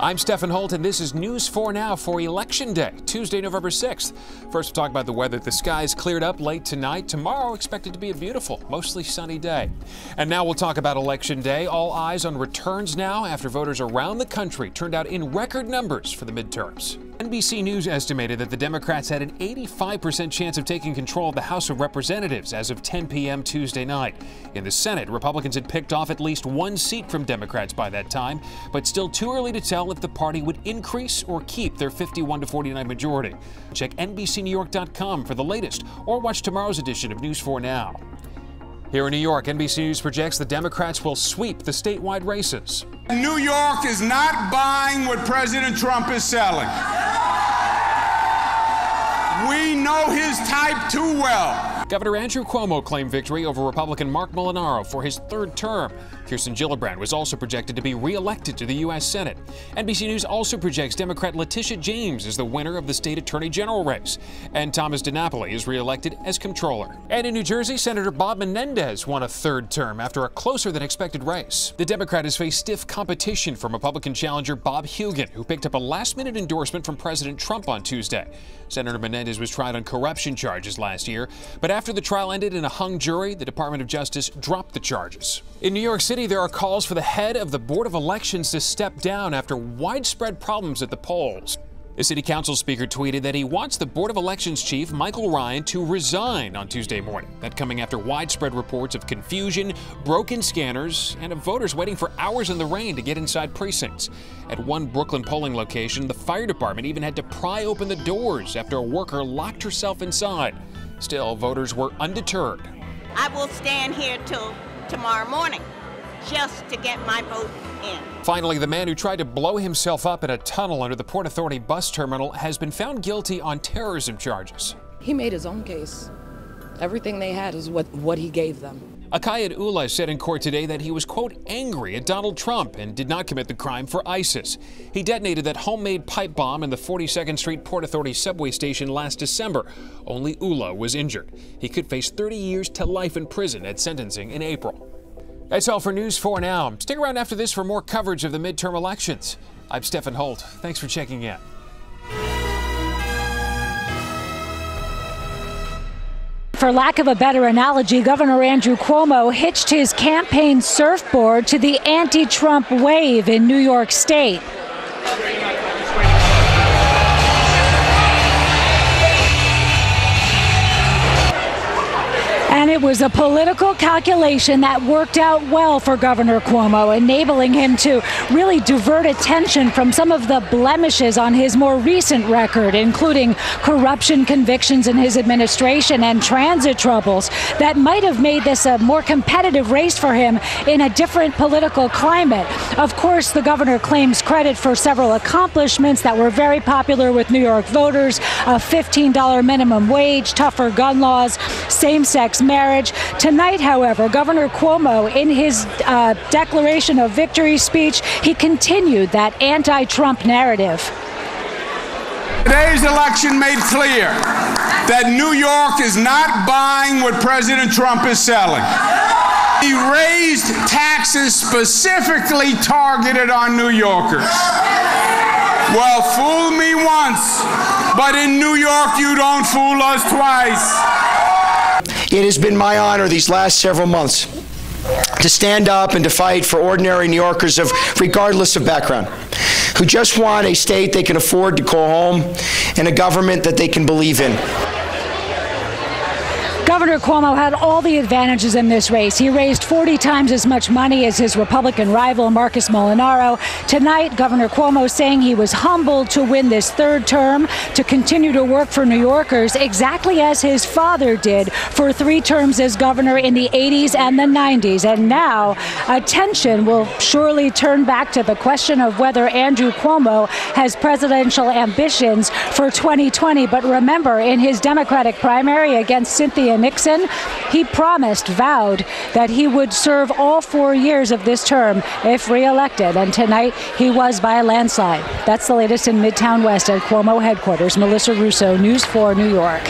I'm Stefan Holt, and this is News 4 Now for Election Day, Tuesday, November 6th. First, we'll talk about the weather. The skies cleared up late tonight. Tomorrow, expected to be a beautiful, mostly sunny day. And now we'll talk about Election Day. All eyes on returns now after voters around the country turned out in record numbers for the midterms. NBC News estimated that the Democrats had an 85% chance of taking control of the House of Representatives as of 10 p.m. Tuesday night. In the Senate, Republicans had picked off at least one seat from Democrats by that time, but still too early to tell if the party would increase or keep their 51-49 majority. Check NBCNewYork.com for the latest, or watch tomorrow's edition of News 4 Now. Here in New York, NBC News projects the Democrats will sweep the statewide races. New York is not buying what President Trump is selling. We know his type too well. Governor Andrew Cuomo claimed victory over Republican Marc Molinaro for his third term. Kirsten Gillibrand was also projected to be re-elected to the U.S. Senate. NBC News also projects Democrat Letitia James as the winner of the state attorney general race. And Thomas DiNapoli is re-elected as comptroller. And in New Jersey, Senator Bob Menendez won a third term after a closer than expected race. The Democrat has faced stiff competition from Republican challenger Bob Hugin, who picked up a last-minute endorsement from President Trump on Tuesday. Senator Menendez was tried on corruption charges last year, but after the trial ended in a hung jury, the Department of Justice dropped the charges. In New York City, there are calls for the head of the Board of Elections to step down after widespread problems at the polls. The city council speaker tweeted that he wants the Board of Elections chief, Michael Ryan, to resign on Tuesday morning. That coming after widespread reports of confusion, broken scanners, and of voters waiting for hours in the rain to get inside precincts. At one Brooklyn polling location, the fire department even had to pry open the doors after a worker locked herself inside. Still, voters were undeterred. I will stand here till tomorrow morning just to get my vote in. Finally, the man who tried to blow himself up in a tunnel under the Port Authority bus terminal has been found guilty on terrorism charges. He made his own case. Everything they had is what he gave them. Akayed Ullah said in court today that he was, quote, angry at Donald Trump and did not commit the crime for ISIS. He detonated that homemade pipe bomb in the 42nd Street Port Authority subway station last December. Only Ullah was injured. He could face 30 years to life in prison at sentencing in April. That's all for News 4 Now. Stick around after this for more coverage of the midterm elections. I'm Stefan Holt. Thanks for checking in. For lack of a better analogy, Governor Andrew Cuomo hitched his campaign surfboard to the anti-Trump wave in New York State. And it was a political calculation that worked out well for Governor Cuomo, enabling him to really divert attention from some of the blemishes on his more recent record, including corruption convictions in his administration and transit troubles that might have made this a more competitive race for him in a different political climate. Of course, the governor claims credit for several accomplishments that were very popular with New York voters: a $15 minimum wage, tougher gun laws, same-sex marriage. Tonight, however, Governor Cuomo, in his declaration of victory speech, he continued that anti-Trump narrative. Today's election made clear that New York is not buying what President Trump is selling. He raised taxes specifically targeted on New Yorkers. Well, fool me once, but in New York you don't fool us twice. It has been my honor these last several months to stand up and to fight for ordinary New Yorkers, regardless of background, who just want a state they can afford to call home and a government that they can believe in. Governor Cuomo had all the advantages in this race. He raised 40 times as much money as his Republican rival, Marcus Molinaro. Tonight, Governor Cuomo saying he was humbled to win this third term, to continue to work for New Yorkers, exactly as his father did for 3 terms as governor in the 80s and the 90s. And now, attention will surely turn back to the question of whether Andrew Cuomo has presidential ambitions for 2020. But remember, in his Democratic primary against Cynthia Nixon, he vowed that he would serve all 4 years of this term if reelected. And tonight, he was by a landslide. That's the latest in Midtown West at Cuomo headquarters. Melissa Russo, News 4 New York.